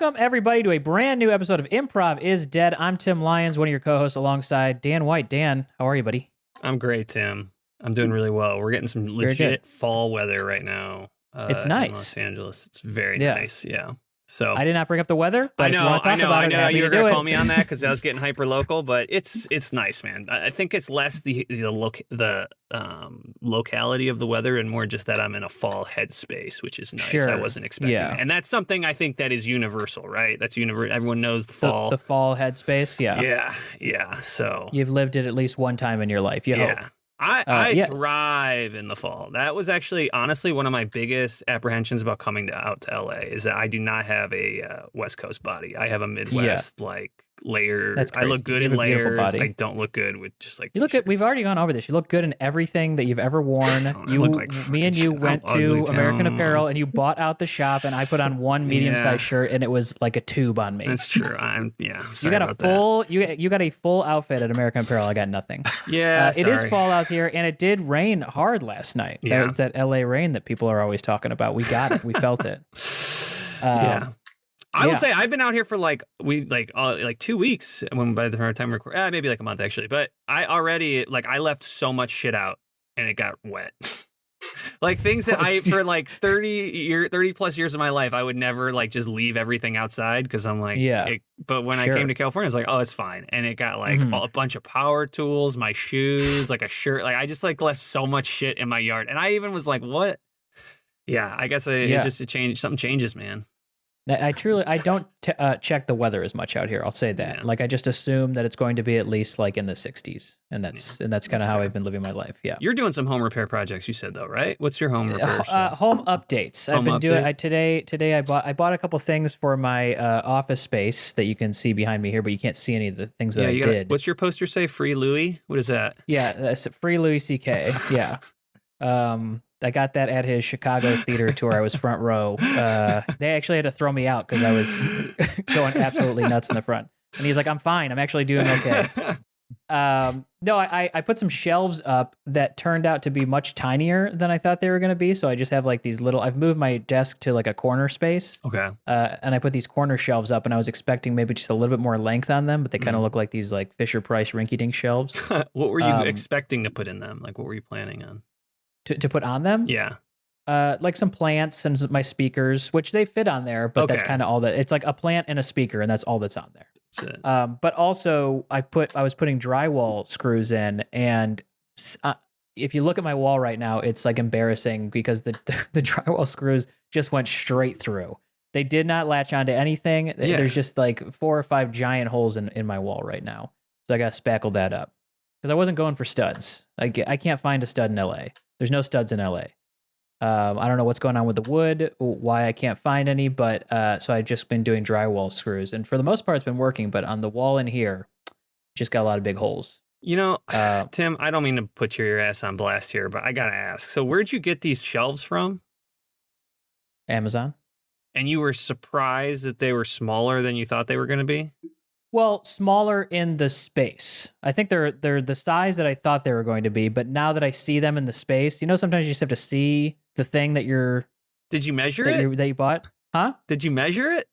Welcome, everybody, to a brand new episode of Improv is Dead. I'm Tim Lyons, one of your co-hosts, alongside Dan White. Dan, how are you, buddy? I'm great, Tim. I'm doing really well. We're getting some legit fall weather right now. It's nice. In Los Angeles. It's very nice. Yeah. So I did not bring up the weather, but I know you were going to call me on that because I was getting hyper local, but it's nice, man. I think it's less the locality of the weather and more just that I'm in a fall headspace, which is nice. Sure. I wasn't expecting that. And that's something I think that is universal, right? That's universal. Everyone knows the fall. The fall headspace, yeah. Yeah. So you've lived it at least one time in your life, you hope. I thrive in the fall. That was actually, honestly, one of my biggest apprehensions about coming out to LA is that I do not have a West Coast body. I have a Midwest layer. That's crazy. I look good in layers. I don't look good with just like. You look at. We've already gone over this. You look good in everything that you've ever worn. Me and you went to American Apparel and you bought out the shop, and I put on one medium-sized shirt, and it was like a tube on me. That's true. You got a full. You got a full outfit at American Apparel. I got nothing. Yeah, it is fall out here, and it did rain hard last night. Yeah. It's that LA rain that people are always talking about. We got it. We felt it. I will say I've been out here for like 2 weeks when by the time we record, maybe like a month actually. But I already I left so much shit out and it got wet. Like things that for like 30 plus years of my life, I would never just leave everything outside because I'm like, but when I came to California, I was like, oh, it's fine. And it got a bunch of power tools, my shoes, like a shirt. Like I just left so much shit in my yard. And I even was like, what? Yeah, I guess it changed. Something changes, man. I don't check the weather as much out here. I'll say that. I just assume that it's going to be at least in the 60s, and that's kind of how I've been living my life. Yeah. You're doing some home repair projects, you said though, right? What's your home repair? Home updates. I've been doing. Today I bought a couple things for my office space that you can see behind me here, but you can't see any of the things that I did. What's your poster say? Free Louis? What is that? Yeah, that's free Louis C.K. Yeah. I got that at his Chicago theater tour. I was front row. They actually had to throw me out because I was going absolutely nuts in the front. And he's like, I'm fine. I'm actually doing okay. No, I put some shelves up that turned out to be much tinier than I thought they were going to be. So I just have these little, I've moved my desk to a corner space. Okay. And I put these corner shelves up and I was expecting maybe just a little bit more length on them, but they kind of look like these Fisher-Price rinky-dink shelves. What were you expecting to put in them? What were you planning on? To put on them? Yeah. Some plants and my speakers, which they fit on there, but that's kind of all that. It's like a plant and a speaker, and that's all that's on there. That's it. But also, I was putting drywall screws in, and if you look at my wall right now, it's embarrassing because the drywall screws just went straight through. They did not latch onto anything. Yeah. There's just 4 or 5 giant holes in my wall right now. So I got to spackle that up because I wasn't going for studs. I can't find a stud in LA. There's no studs in LA. I don't know what's going on with the wood, why I can't find any, but so I've just been doing drywall screws. And for the most part, it's been working, but on the wall in here, just got a lot of big holes. Tim, I don't mean to put your ass on blast here, but I got to ask. So where'd you get these shelves from? Amazon. And you were surprised that they were smaller than you thought they were going to be? Well, smaller in the space. I think they're the size that I thought they were going to be, but now that I see them in the space, sometimes you just have to see the thing that you're... Did you measure it? That you bought? Huh? Did you measure it?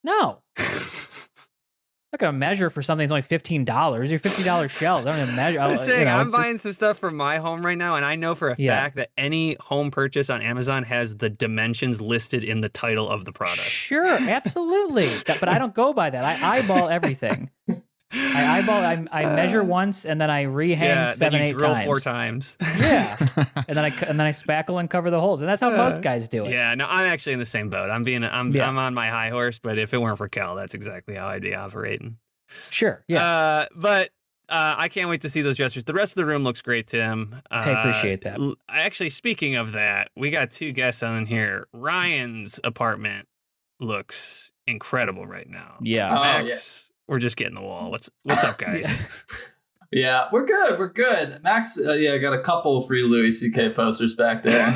No. I'm not going to measure for something that's only $15. Your $50 shelves. I don't even measure. I'm buying some stuff for my home right now, and I know for a fact that any home purchase on Amazon has the dimensions listed in the title of the product. Sure, absolutely. But I don't go by that. I eyeball everything. I measure once, and then I rehang 7, 8 drill times. 4 times. Yeah, and then I spackle and cover the holes, and that's how most guys do it. Yeah, no, I'm actually in the same boat. I'm on my high horse, but if it weren't for Cal, that's exactly how I'd be operating. Sure. Yeah. But I can't wait to see those dressers. The rest of the room looks great, Tim. I appreciate that. Actually, speaking of that, we got 2 guests on here. Ryan's apartment looks incredible right now. Yeah. Max, we're just getting the wall. What's up, guys? Yeah, we're good. We're good. Max, I got a couple free Louis C.K. posters back there.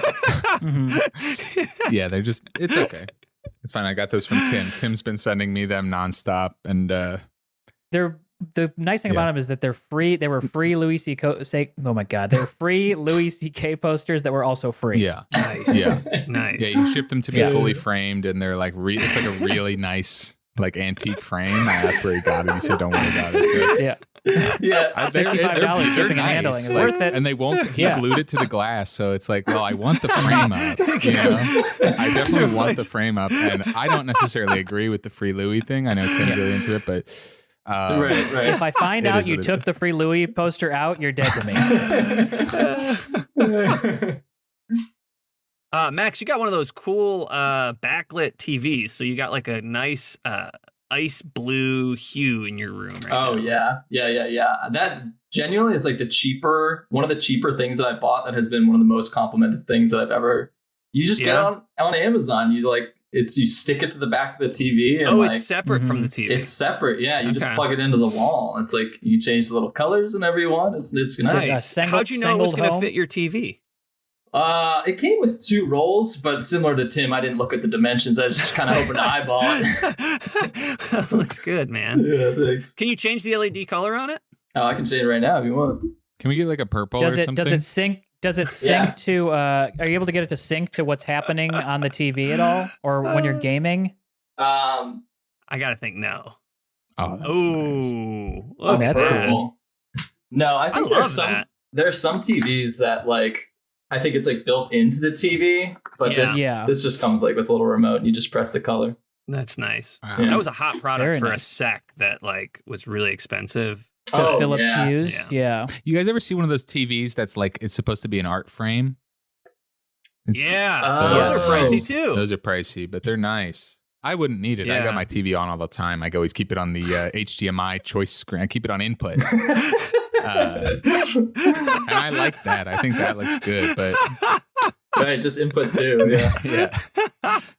Mm-hmm. Yeah, it's okay. It's fine. I got those from Tim. Tim's been sending me them nonstop, and the nice thing about them is that they're free. They were free Louis C.K. Oh my God, they're free Louis C.K. posters that were also free. Yeah, nice. Yeah, nice. Yeah, you ship them to me fully framed, and they're it's a really nice like antique frame. I asked where he got it. He said, "Don't worry about it." So, Yeah. Yeah. $65 shipping and handling is worth it. And they won't. He glued it to the glass, so it's like, well, I want the frame up. You know, I definitely want the frame up, and I don't necessarily agree with the Free Louis thing. I know Tim's really into it, but Right. If I find out you took the Free Louis poster out, you're dead to me. Max, you got one of those cool backlit TVs, so you got like a nice ice blue hue in your room right now. Yeah. That genuinely is like one of the cheaper things that I bought that has been one of the most complimented things that I've ever. You just get on Amazon. You stick it to the back of the TV. And it's separate from the TV. It's separate. Yeah, you just plug it into the wall. It's like you change the little colors whenever you want. It's nice. How'd you know it was going to fit your TV? It came with 2 rolls, but similar to Tim, I didn't look at the dimensions. I just kind of opened an eyeball. Looks good, man. Yeah, thanks. Can you change the LED color on it? Oh, I can change it right now if you want. Can we get like a purple or something? Does it sync? Does it sync to? Are you able to get it to sync to what's happening on the TV at all, or when you're gaming? I gotta think no. Oh, that's nice. That's cool. No, I think there's some TVs that like. I think it's like built into the TV, but this just comes like with a little remote and you just press the color. That's nice. Wow. That was a hot product Very for nice. a sec that like was really expensive. The Philips Hughes. Yeah. You guys ever see one of those TVs that's like it's supposed to be an art frame? Those are pricey too. Those are pricey, but they're nice. I wouldn't need it. I got my TV on all the time. I always keep it on the HDMI choice screen. I keep it on input. And I like that. I think that looks good, but right, just input too. Yeah.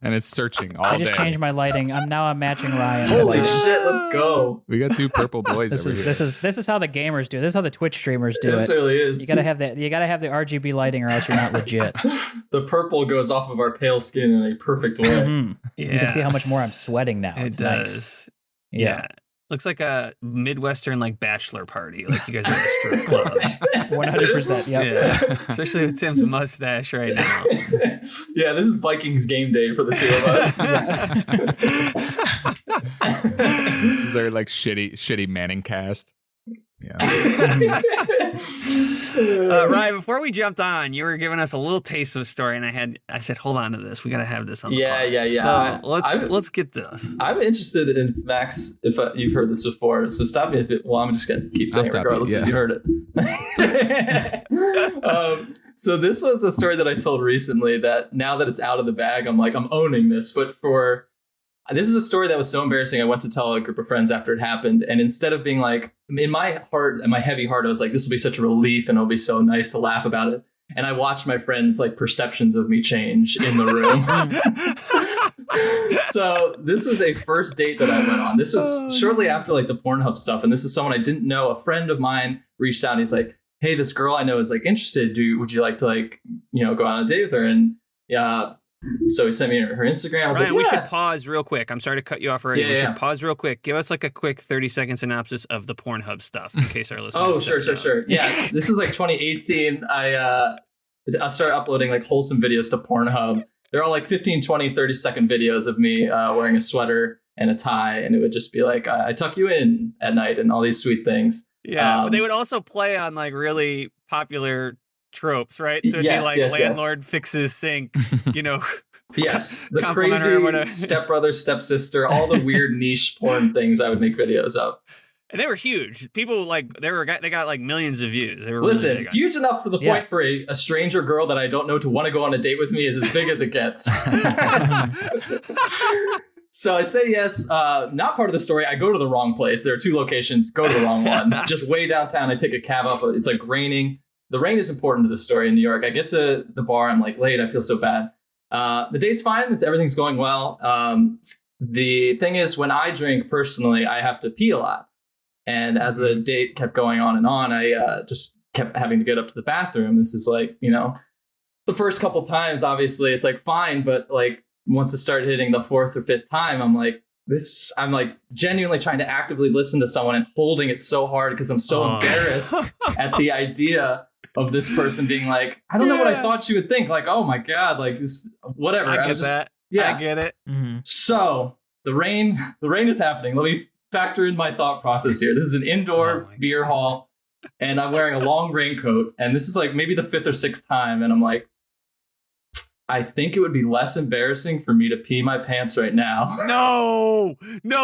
And it's searching all day. I just changed my lighting. I'm matching Ryan's Holy lighting. shit, let's go. We got 2 purple boys over here. This is how the gamers do it. This is how the Twitch streamers do This it. really is. You gotta have the RGB lighting, or else you're not legit. The purple goes off of our pale skin in a perfect way. Mm-hmm. You can see how much more I'm sweating now. It does. Nice. Yeah. Looks like a Midwestern like bachelor party. Like you guys are at a strip club. 100%. Yeah. Especially with Tim's mustache right now. Yeah, this is Vikings game day for the 2 of us. This is our like shitty Manning cast. Yeah. Ryan, before we jumped on, you were giving us a little taste of a story, and I said, hold on to this. We got to have this on the pod. Yeah. So let's get this. I'm interested in Max. If you've heard this before, so stop me if it. Well, I'm just gonna keep saying it regardless if you heard it. So this was a story that I told recently. That now that it's out of the bag, I'm owning this. But this is a story that was so embarrassing. I went to tell a group of friends after it happened. And instead of being like, in my heart, in my heavy heart, I was like, this will be such a relief and it'll be so nice to laugh about it. And I watched my friends' like perceptions of me change in the room. So this was a first date that I went on. This was shortly after like the PornHub stuff. And this is someone I didn't know. A friend of mine reached out and he's like, hey, this girl I know is like interested. Would you like to like, go on a date with her? And so he sent me her Instagram. I was Ryan, like, we should pause real quick. I'm sorry to cut you off already. Yeah, we should pause real quick. Give us like a quick 30-second synopsis of the PornHub stuff in case our listeners. Sure. Yeah, this was like 2018. I started uploading like wholesome videos to PornHub. They're all like 15, 20, 30-second videos of me wearing a sweater and a tie. And it would just be like, I tuck you in at night and all these sweet things. Yeah, but they would also play on like really popular tropes, right? So it'd be like landlord fixes sink, Yes, the crazy stepbrother, stepsister, all the weird niche porn things I would make videos of. And they were huge. People they got like millions of views. They were really huge enough for the point for a stranger girl that I don't know to want to go on a date with me is as big as it gets. So I say yes. Not part of the story. I go to the wrong place. There are 2 locations. Go to the wrong one. Just way downtown. I take a cab up. It's like raining. The rain is important to the story in New York. I get to the bar. I'm like late. I feel so bad. The date's fine. Everything's going well. The thing is, when I drink personally, I have to pee a lot. And as the date kept going on and on, I just kept having to get up to the bathroom. This is like, the first couple times, obviously, it's like fine. But like once it started hitting the 4th or 5th time, I'm like genuinely trying to actively listen to someone and holding it so hard because I'm so embarrassed at the idea of this person being like, I don't know what I thought she would think. Like, oh my God, like this, whatever. I get that. Yeah. I get it. Mm-hmm. So the rain is happening. Let me factor in my thought process here. This is an indoor beer hall, and I'm wearing a long raincoat, and this is like maybe the 5th or 6th time, and I'm like, I think it would be less embarrassing for me to pee my pants right now. No,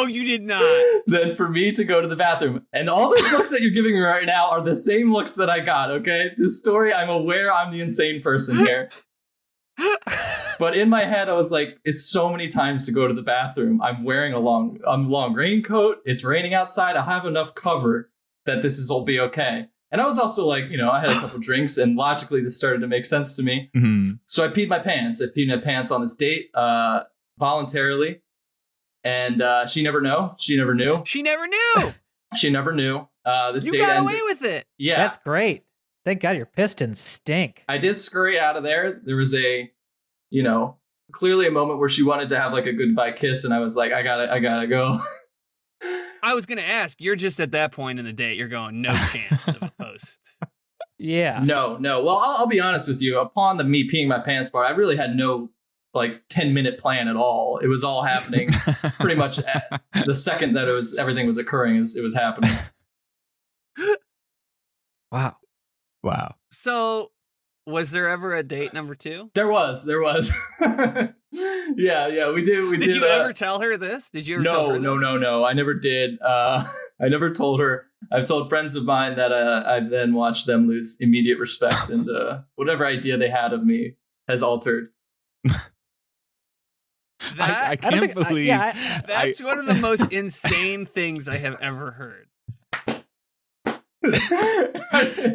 you did not. Than for me to go to the bathroom. And all those looks that you're giving me right now are the same looks that I got, okay? This story, I'm aware I'm the insane person here. But in my head, I was like, it's so many times to go to the bathroom. I'm wearing a long raincoat. It's raining outside. I have enough cover that will be okay. And I was also like, I had a couple drinks, and logically this started to make sense to me. Mm-hmm. So I peed my pants. I peed my pants on this date voluntarily. And she never knew. She never knew. She never knew. This you date got ended. away with it. Yeah. That's great. Thank God your pistons stink. I did scurry out of there. There was clearly a moment where she wanted to have like a goodbye kiss, and I was like, I gotta go. I was going to ask, you're just at that point in the date, you're going, no chance of a post. Yeah. No. Well, I'll be honest with you. Upon the me peeing my pants part, I really had no 10-minute plan at all. It was all happening pretty much at the second that everything was occurring. It was happening. Wow. So, was there ever a date number 2? There was. Yeah, we did. Did you ever tell her this? Did you ever tell her this? No. I never did. I never told her. I've told friends of mine that I've then watched them lose immediate respect, and whatever idea they had of me has altered. I can't believe that's one of the most insane things I have ever heard.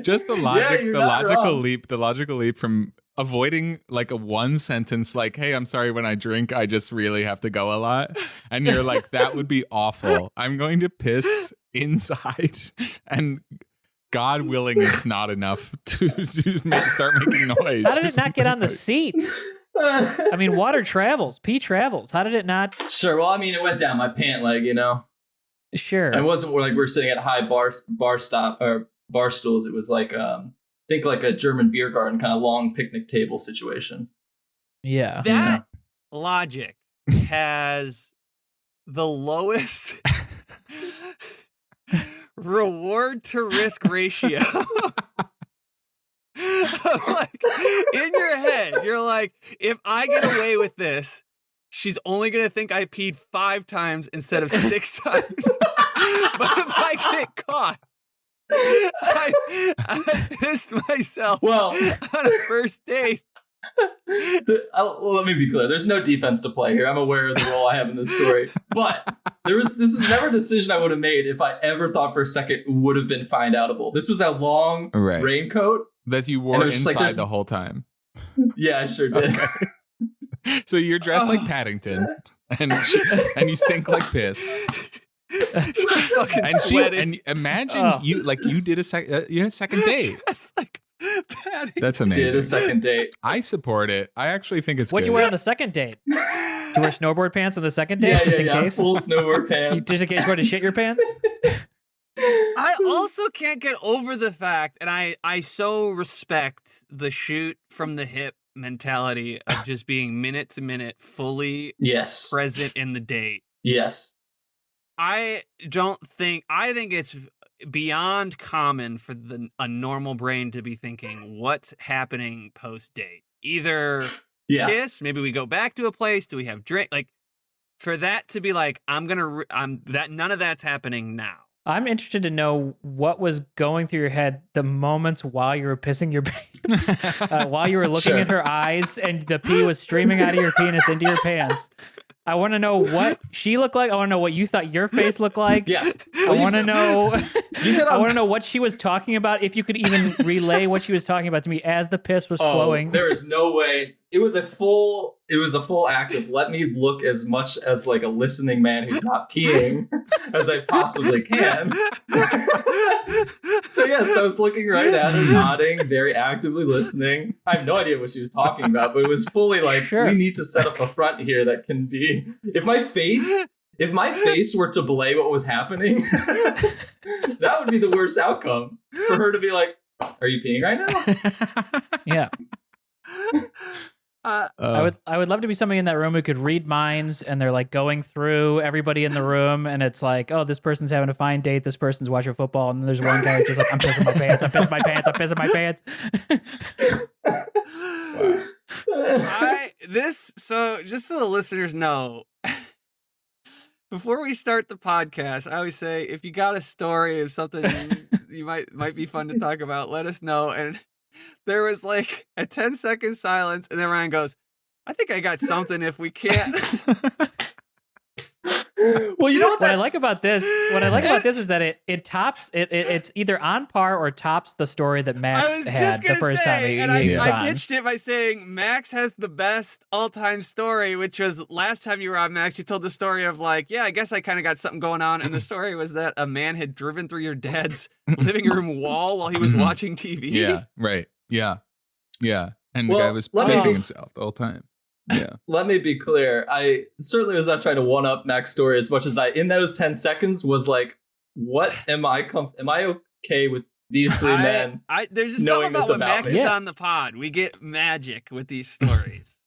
Just the logical leap from avoiding like a one sentence like, hey, I'm sorry, when I drink I just really have to go a lot, and you're like, that would be awful. I'm going to piss inside, and God willing it's not enough to start making noise. How did it not get on the seat? I mean, water travels, pee travels. How did it not? Sure. Well, I mean, it went down my pant leg, Sure. It wasn't like we're sitting at high bar stools. It was like think like a German beer garden kind of long picnic table situation. Yeah. That logic has the lowest reward to risk ratio. Like, in your head, you're like, if I get away with this, she's only going to think I peed 5 times instead of 6 times. But if I get caught, I pissed myself on a first date. Let me be clear. There's no defense to play here. I'm aware of the role I have in this story. But this is never a decision I would have made if I ever thought for a second it would have been find outable. This was a long raincoat. That you wore inside the whole time. Yeah, I sure did. Okay. So you're dressed like Paddington, and you stink like piss. And imagine you did you had a second date. Just like Paddington. That's amazing. Did a second date. I support it. I actually think it's What'd good. you wear on the second date? Did you wear snowboard pants on the second date, just in case? Full snowboard pants. Just in case you wanted to shit your pants? I also can't get over the fact, and I so respect the shoot from the hip mentality of just being minute to minute fully present in the date. Yes. I think it's beyond common for a normal brain to be thinking, what's happening post date? Either kiss, maybe we go back to a place, do we have drink? Like, for that to be like, none of that's happening now. I'm interested to know what was going through your head the moments while you were pissing your pants, while you were looking at her eyes and the pee was streaming out of your penis into your pants. I want to know what she looked like. I want to know what you thought your face looked like. Yeah. I want to know. I want to know what she was talking about. If you could even relay what she was talking about to me as the piss was flowing. There is no way. It was a full act of let me look as much as like a listening man who's not peeing as I possibly can. So yes, I was looking right at her, nodding, very actively listening. I have no idea what she was talking about, but it was fully like, we need to set up a front here that can be. If my face were to belay what was happening, that would be the worst outcome. For her to be like, "Are you peeing right now?" Yeah. I would love to be somebody in that room who could read minds, and they're like going through everybody in the room, and it's like, oh, this person's having a fine date, this person's watching football, and then there's one guy who's just like, I'm pissing my pants, I'm pissing my pants, I'm pissing my pants. So just so the listeners know, before we start the podcast, I always say, if you got a story of something you might be fun to talk about, let us know. And there was like a 10-second silence, and then Ryan goes, I think I got something if we can't. Well, you know what I like about this? What I like about this is that it tops it's either on par or tops the story that Max had the first time he was on. I pitched it by saying Max has the best all-time story, which was last time you were on, Max. You told the story of like, yeah, I guess I kind of got something going on, and the story was that a man had driven through your dad's living room wall while he was watching TV. Yeah, right. Yeah, and the guy was pissing himself the whole time. Yeah. Let me be clear. I certainly was not trying to one up Max's story as much as I, in those 10 seconds, was like, what am I okay with these three men? There's just something about when Max is on the pod. We get magic with these stories.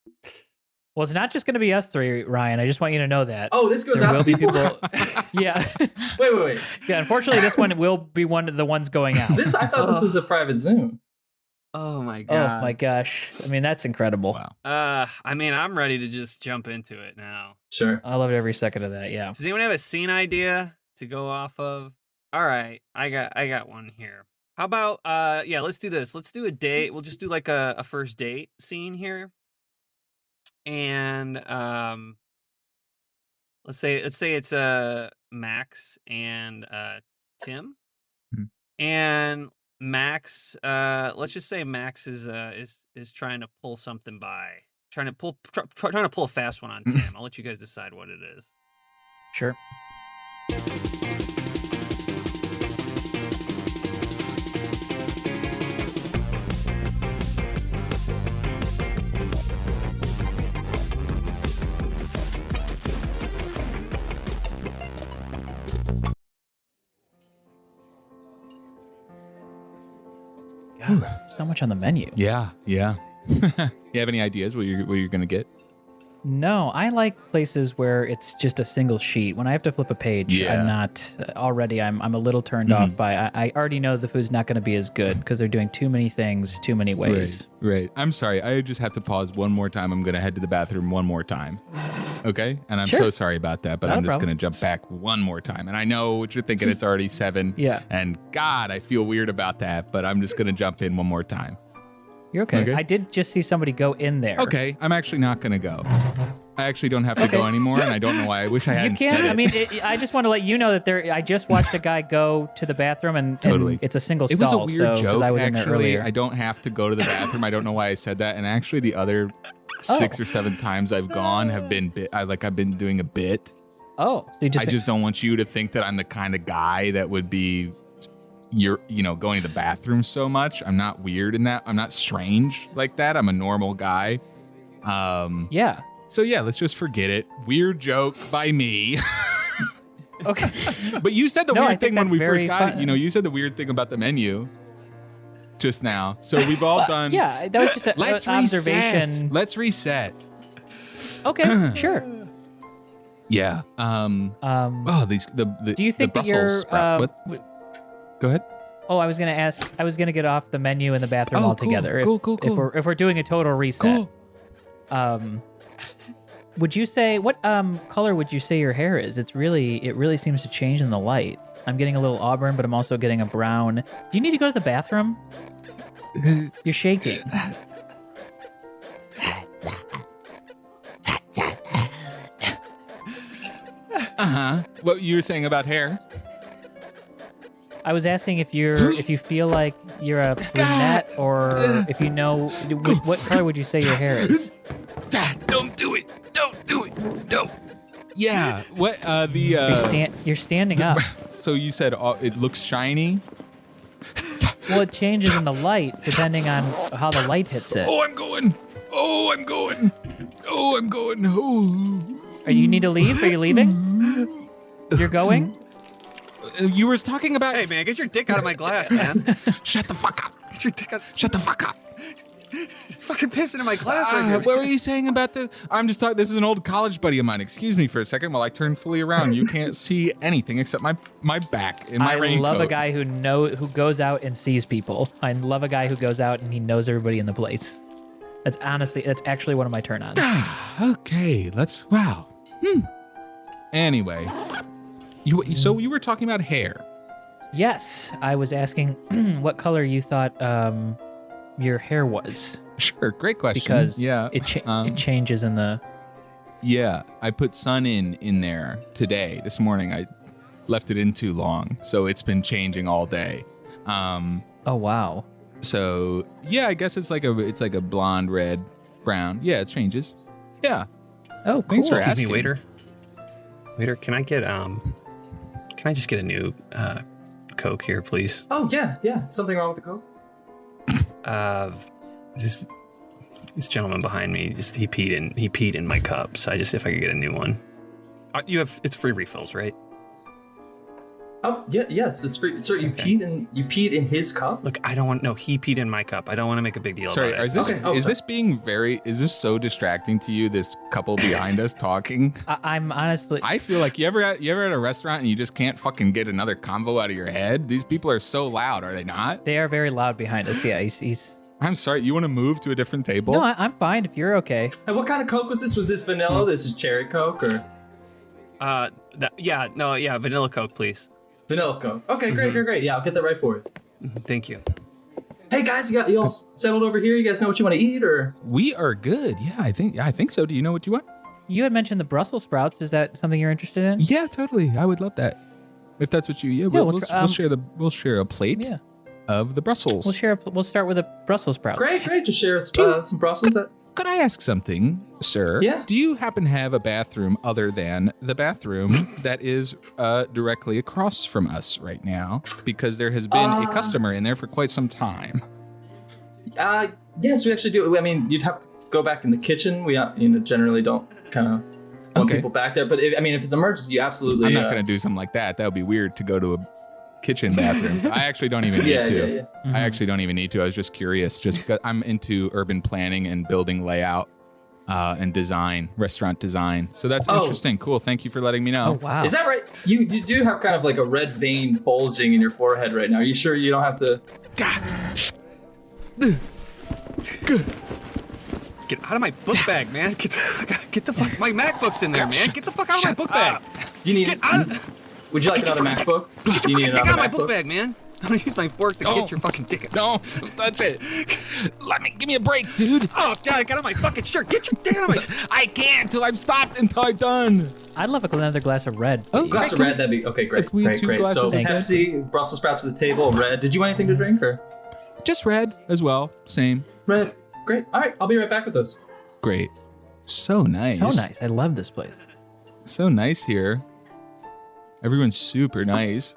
Well, it's not just going to be us three, Ryan. I just want you to know that. Oh, this goes there out. Will be people. Yeah. Wait. Yeah. Unfortunately, this one will be one of the ones going out. I thought this was a private Zoom. Oh my god. Oh my gosh. I mean, that's incredible. Wow. I mean, I'm ready to just jump into it now. Sure. I loved every second of that. Yeah. Does anyone have a scene idea to go off of? All right, I got one here. How about let's do this. Let's do a date. We'll just do like a first date scene here. And let's say it's Max and Tim. And Max, let's just say Max is trying to pull something trying to pull a fast one on Tim. I'll let you guys decide what it is. Sure. God, so much on the menu. Yeah. You have any ideas what you're gonna get? No, I like places where it's just a single sheet. When I have to flip a page, I'm not already. I'm a little turned off by. I already know the food's not going to be as good because they're doing too many things, too many ways. Right. I'm sorry. I just have to pause one more time. I'm going to head to the bathroom one more time. Okay, and I'm so sorry about that, but I'm just going to jump back one more time. And I know what you're thinking. It's already 7. Yeah. And God, I feel weird about that, but I'm just going to jump in one more time. You're okay. I did just see somebody go in there. Okay, I'm actually not going to go. I actually don't have to go anymore, and I don't know why. I wish I hadn't said it. I mean, I just want to let you know that I just watched a guy go to the bathroom, and it's a single stall. It was a weird joke, I was in there earlier. I don't have to go to the bathroom. I don't know why I said that. And actually, the other 6 or 7 times I've gone have been I've been doing a bit. Oh, so I just don't want you to think that I'm the kind of guy that would be going to the bathroom so much. I'm not weird in that. I'm not strange like that. I'm a normal guy. Yeah. So yeah, let's just forget it. Weird joke by me. Okay. But you said the weird thing when we first got fun. it. You said the weird thing about the menu just now. So we've all done. Yeah, that was just an observation. Let's reset. Okay, sure. Yeah. Do you think the that you're? Brussels sprout. Go ahead. Oh, I was gonna ask. I was gonna get off the menu in the bathroom altogether. Cool. If we're doing a total reset. Cool. Would you say what color would you say your hair is? It really seems to change in the light. I'm getting a little auburn, but I'm also getting a brown. Do you need to go to the bathroom? You're shaking. What you were saying about hair? I was asking if you feel like you're a brunette or if you know what color would you say your hair is? Don't do it. Don't. Yeah. What You're standing up. So you said it looks shiny? Well, it changes in the light depending on how the light hits it. Oh, I'm going. Oh. You need to leave? Are you leaving? You're going? You were talking about. Hey man, get your dick out of my glass, man. Shut the fuck up. Get your dick out. Shut the fuck up. Fucking pissing in my glass right here. What were you saying about the? I'm just talking. This is an old college buddy of mine. Excuse me for a second while I turn fully around. You can't see anything except my back in my raincoat. I love a guy who goes out and sees people. I love a guy who goes out and he knows everybody in the place. That's actually one of my turn-ons. Okay, wow. Anyway, so you were talking about hair. Yes, I was asking what color you thought your hair was. Sure, great question. Because yeah, it changes in the... Yeah, I put sun in there today. This morning I left it in too long, so it's been changing all day. Oh, wow. So yeah, I guess it's like a blonde, red, brown. Yeah, it changes. Yeah. Oh, cool. Thanks for Excuse asking. me, waiter, can I just get a new Coke here, please? Oh yeah. Something wrong with the Coke? This gentleman behind me, he peed in my cup. So if I could get a new one. It's free refills, right? Oh yeah, yes, it's free. Sir, you peed in his cup? Look, I don't want. No, he peed in my cup. I don't want to make a big deal Sorry, about it. is this so distracting to you? This couple behind us talking. I'm honestly. I feel like you ever at a restaurant and you just can't fucking get another convo out of your head. These people are so loud, are they not? They are very loud behind us. Yeah, he's. I'm sorry. You want to move to a different table? No, I'm fine if you're okay. And what kind of Coke was this? Was this vanilla? This is cherry Coke or? Vanilla Coke, please. Vanilla Coke. Okay, great. Yeah, I'll get that right for you. Thank you. Hey guys, you all settled over here? You guys know what you want to eat, or? We are good. Yeah, I think so. Do you know what you want? You had mentioned the Brussels sprouts. Is that something you're interested in? Yeah, totally. I would love that. If that's what you. Yeah, we'll share a plate. Yeah. Of the Brussels. We'll start with the Brussels sprouts. Great. Just share some Brussels. Could I ask something, sir? Yeah. Do you happen to have a bathroom other than the bathroom that is directly across from us right now? Because there has been a customer in there for quite some time. Yes, we actually do. I mean, you'd have to go back in the kitchen. We generally don't kind of want people back there. But if it's an emergency, you absolutely. I'm not going to do something like that. That would be weird to go to a kitchen bathroom. I actually don't even need to. Yeah. I actually don't even need to. I was just curious, just because I'm into urban planning and building layout and design, restaurant design. So that's interesting. Cool. Thank you for letting me know. Oh, wow. Is that right? You do have kind of like a red vein bulging in your forehead right now. Are you sure you don't have to? Good. Get out of my book bag, man. Get the fuck. My MacBook's in there, man. Get the fuck out of my book bag. You need. Would you like another MacBook? You need another MacBook? Get out of my MacBook? book bag, man. I'm gonna use my fork to get your fucking ticket. Don't touch it. Give me a break, dude. Oh God, I got on my fucking shirt. Get your dick out of my. I can't until I'm stopped until I'm done. I'd love another glass of red. Oh, glass of red, that'd be okay. Great. So Pepsi, Brussels sprouts for the table, red. Did you want anything to drink or? Just red as well. Same. Red. Great. All right, I'll be right back with those. Great. So nice. So nice. I love this place. So nice here. Everyone's super nice.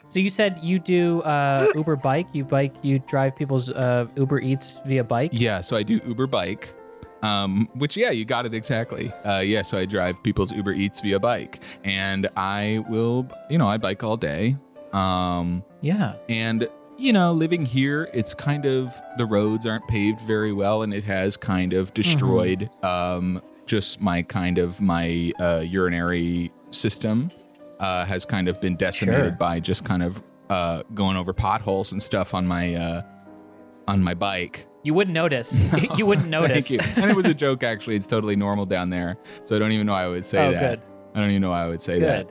So you said you do Uber bike. You drive people's Uber Eats via bike. Yeah, so I do Uber bike. Which you got it exactly. So I drive people's Uber Eats via bike, and I will, I bike all day. Yeah. And living here, it's kind of the roads aren't paved very well, and it has kind of destroyed just my urinary system has kind of been decimated by just kind of going over potholes and stuff on my bike. You wouldn't notice. You wouldn't notice. Thank you. And it was a joke, actually. It's totally normal down there. So I don't even know why I would say that. Good. I don't even know why I would say that.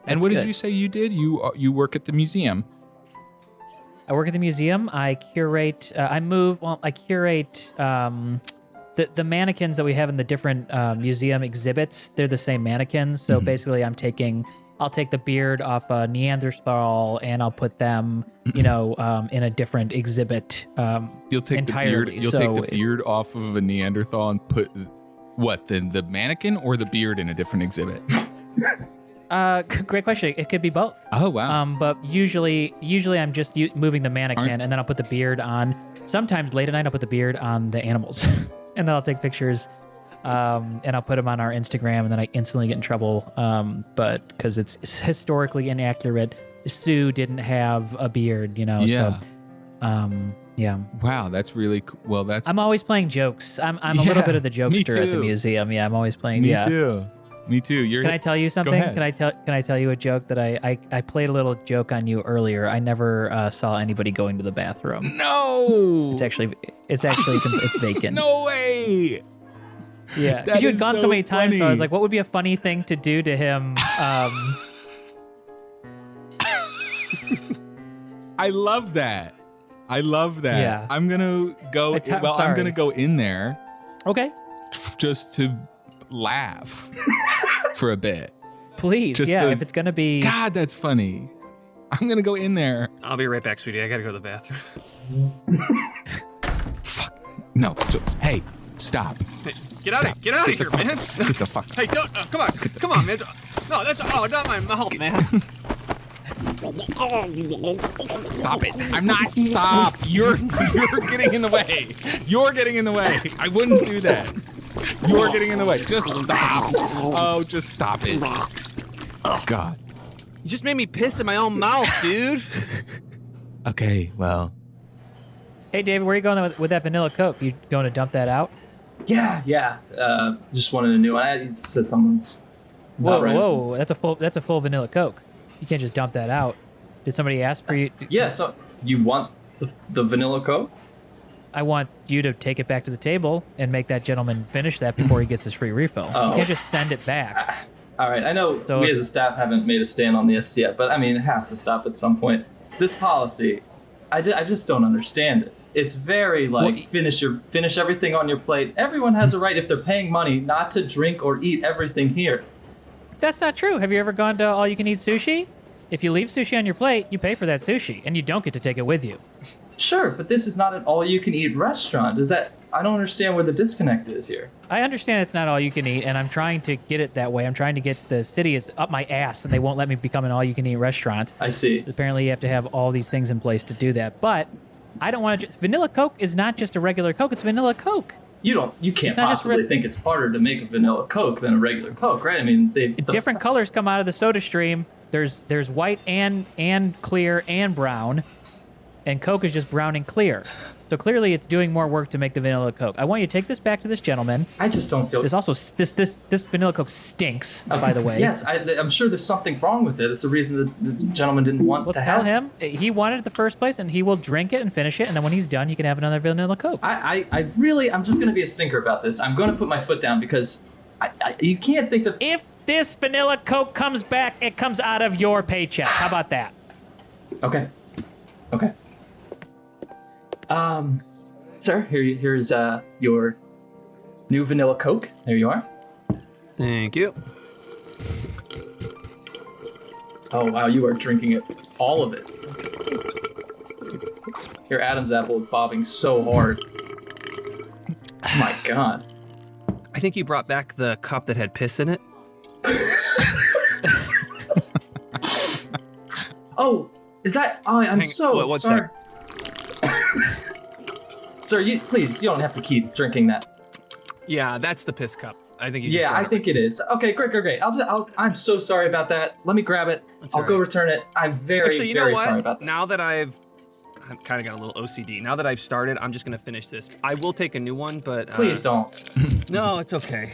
And That's what good. did you say you did? You work at the museum. I work at the museum. I curate. I curate the mannequins that we have in the different museum exhibits. They're the same mannequins. So basically, I'll take the beard off a Neanderthal and I'll put them, in a different exhibit. You'll take entirely. the beard off of a Neanderthal and put what the mannequin or the beard in a different exhibit. Great question. It could be both. Oh wow. But usually I'm just moving the mannequin and then I'll put the beard on. Sometimes late at night I'll put the beard on the animals, and then I'll take pictures, and I'll put them on our Instagram, and then I instantly get in trouble. But because it's historically inaccurate, Sue didn't have a beard, Yeah. So Yeah. Wow, that's really cool. Well, I'm always playing jokes. I'm a little bit of the jokester at the museum. Yeah, I'm always playing. Me too. Can I tell you something? Go ahead. Can I tell you a joke that I played a little joke on you earlier? I never saw anybody going to the bathroom. No. It's vacant. No way. Yeah, That because you had is gone so so many times, so I was funny. like, what would be a funny thing to do to him? I love that. Yeah. I'm gonna go. I'm I'm sorry. gonna go in there Okay, just to laugh for a bit. please. Just Yeah, to- if it's gonna be. God, that's funny. I'm gonna go in there. I'll be right back, sweetie. I gotta go to the bathroom. Fuck. No. Hey, stop. Hey, get out of here, man. Get the fuck. Hey, don't. Come on, man. No, that's not my mouth, man. Stop it. I'm not. Stop. You're getting in the way. You're getting in the way. I wouldn't do that. You're getting in the way. Just stop. Oh, just stop it. Oh, God. You just made me piss in my own mouth, dude. Okay, well. Hey, David, where are you going with that vanilla Coke? You going to dump that out? Yeah. Just wanted a new one. It said someone's. not right. Whoa! That's a full vanilla Coke. You can't just dump that out. Did somebody ask for you? Yeah. So you want the vanilla Coke? I want you to take it back to the table and make that gentleman finish that before he gets his free refill. Oh. You can't just send it back. All right. I know So- we as a staff haven't made a stand on this yet, but I mean, it has to stop at some point. This policy, I just don't understand it. It's very like Well, finish everything on your plate. Everyone has a right, if they're paying money, not to drink or eat everything here. That's not true. Have you ever gone to all-you-can-eat sushi? If you leave sushi on your plate, you pay for that sushi, and you don't get to take it with you. Sure, but this is not an all-you-can-eat restaurant. I don't understand where the disconnect is here. I understand it's not all-you-can-eat, and I'm trying to get it that way. I'm trying to get the city is up my ass, and they won't let me become an all-you-can-eat restaurant. I see. Apparently, you have to have all these things in place to do that. But I don't want to. Vanilla Coke is not just a regular Coke; it's vanilla Coke. You can't It's not just possibly think it's harder to make a vanilla Coke than a regular Coke, right? I mean, Different colors come out of the soda stream. There's white and clear and brown, and Coke is just brown and clear. So clearly, it's doing more work to make the vanilla Coke. I want you to take this back to this gentleman. I just don't feel. This vanilla Coke stinks, by the way. Yes, I'm sure there's something wrong with it. It's the reason the gentleman didn't want Well, to tell have him he wanted it the first place, and he will drink it and finish it, and then when he's done, he can have another vanilla Coke. I'm just going to be a stinker about this. I'm going to put my foot down because you can't think that. If this vanilla Coke comes back, it comes out of your paycheck. How about that? Okay. Sir, here's your new vanilla Coke. There you are. Thank you. Oh wow, you are drinking it, all of it. Your Adam's apple is bobbing so hard. Oh my God. I think you brought back the cup that had piss in it. Oh, is that? Oh, I'm so what's sorry. Sir, you don't have to keep drinking that. Yeah, that's the piss cup. I think you. Yeah, I think it is. Okay, great. I'm so sorry about that. Let me grab it. I'll go return it. I'm very, very sorry about that. Now that I've kind of got a little OCD. Now that I've started, I'm just gonna finish this. I will take a new one, but Please don't. No, it's okay.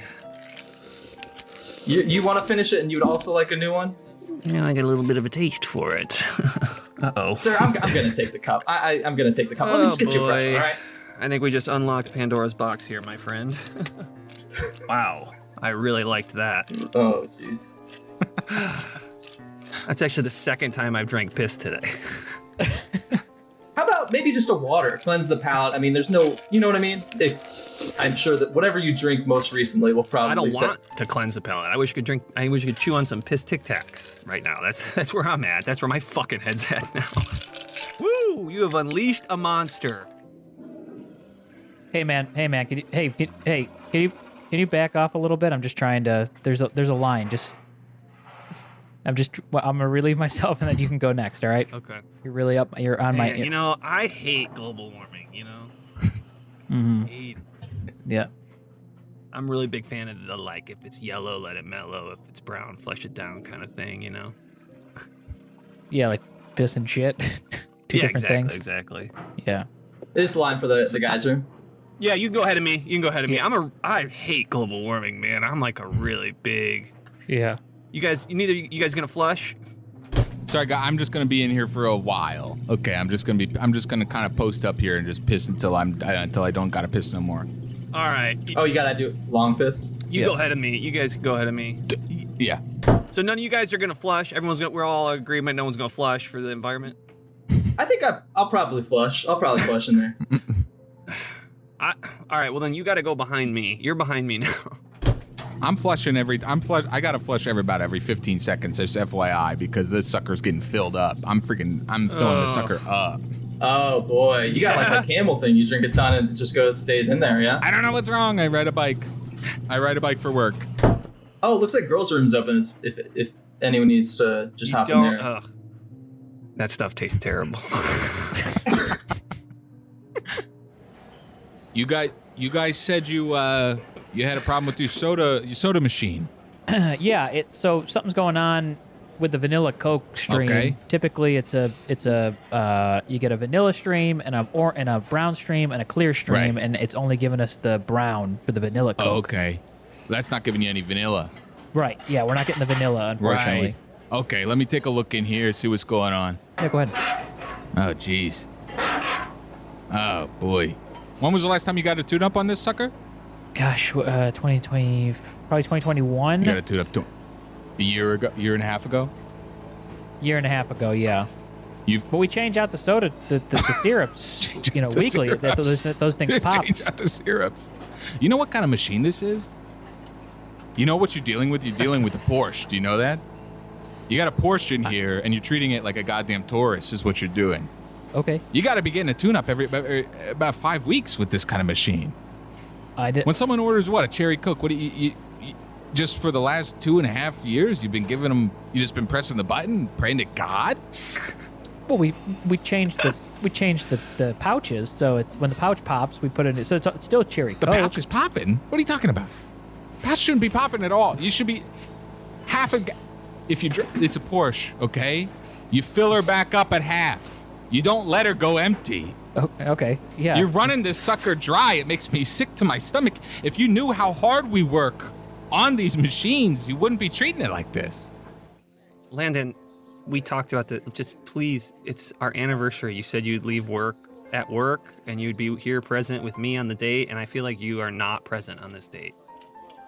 You want to finish it, and you'd also like a new one? Yeah, I got a little bit of a taste for it. Uh-oh. Sir, I'm gonna take the cup. I'm gonna take the cup. Let me skip your breath, all right? I think we just unlocked Pandora's box here, my friend. Wow, I really liked that. Oh, jeez. That's actually the second time I've drank piss today. How about maybe just a water? Cleanse the palate. I mean, there's no, you know what I mean? I'm sure that whatever you drink most recently will probably I don't want to cleanse the palate. I wish you could chew on some piss Tic Tacs right now. That's where I'm at. That's where my fucking head's at now. Woo! You have unleashed a monster. Hey man, can you back off a little bit? I'm just trying to. There's a line. I'm gonna relieve myself, and then you can go next. All right? Okay. You're really up. You're on my. You know, I hate global warming. You know. Mm-hmm. Hate. Yeah. I'm really big fan of the if it's yellow, let it mellow. If it's brown, flush it down kind of thing. You know. Yeah, like piss and shit. Two different things. Exactly. Yeah. This line for the guys room. Yeah, you can go ahead of me. I hate global warming, man. I'm like a really big. Yeah. You guys gonna flush? Sorry, guys, I'm just gonna be in here for a while. Okay, I'm just gonna kind of post up here and just piss until I don't gotta piss no more. All right. Oh, you gotta do long piss. You go ahead of me. You guys can go ahead of me. Yeah. So none of you guys are gonna flush. We're all in agreement. No one's gonna flush for the environment. I think I'll probably flush. I'll probably flush in there. All right. Well, then you got to go behind me. You're behind me now. I'm flushing I gotta flush about every 15 seconds. Just FYI, because this sucker's getting filled up. I'm filling the sucker up. Oh boy, you got like a camel thing. You drink a ton and it just stays in there, yeah? I don't know what's wrong. I ride a bike for work. Oh, it looks like girls' room's open. If anyone needs to just hop in there. Ugh. That stuff tastes terrible. You guys said you had a problem with your soda machine. Yeah. So something's going on with the vanilla Coke stream. Okay. Typically, it's a you get a vanilla stream and a brown stream and a clear stream, Right. and it's only giving us the brown for the vanilla Coke. Oh, okay. That's not giving you any vanilla. Right. Yeah, we're not getting the vanilla, unfortunately. Right. Okay, let me take a look in here, see what's going on. Yeah, go ahead. Oh, jeez. Oh, boy. When was the last time you got a tune-up on this sucker? Gosh, 2020, probably 2021. You got a tune-up a year and a half ago? Year and a half ago, yeah. But we change out the soda, the syrups, weekly. Syrups. Those things pop. Change out the syrups. You know what kind of machine this is? You know what you're dealing with? You're dealing with a Porsche. Do you know that? You got a Porsche in here, and you're treating it like a goddamn Taurus is what you're doing. Okay. You got to be getting a tune-up every about 5 weeks with this kind of machine. I did. When someone orders a cherry Coke, what do you just for the last 2.5 years, you've been giving them, you just been pressing the button, praying to God? Well, we changed the pouches, so when the pouch pops, we put it in. So it's still cherry The Coke. pouch is popping? What are you talking about? Pouch shouldn't be popping at all. You should be half a. If you it's a Porsche, okay? You fill her back up at half. You don't let her go empty. Okay, yeah. You're running this sucker dry. It makes me sick to my stomach. If you knew how hard we work on these machines, you wouldn't be treating it like this. Landon, we talked about just please, it's our anniversary. You said you'd leave work at work and you'd be here present with me on the date, and I feel like you are not present on this date.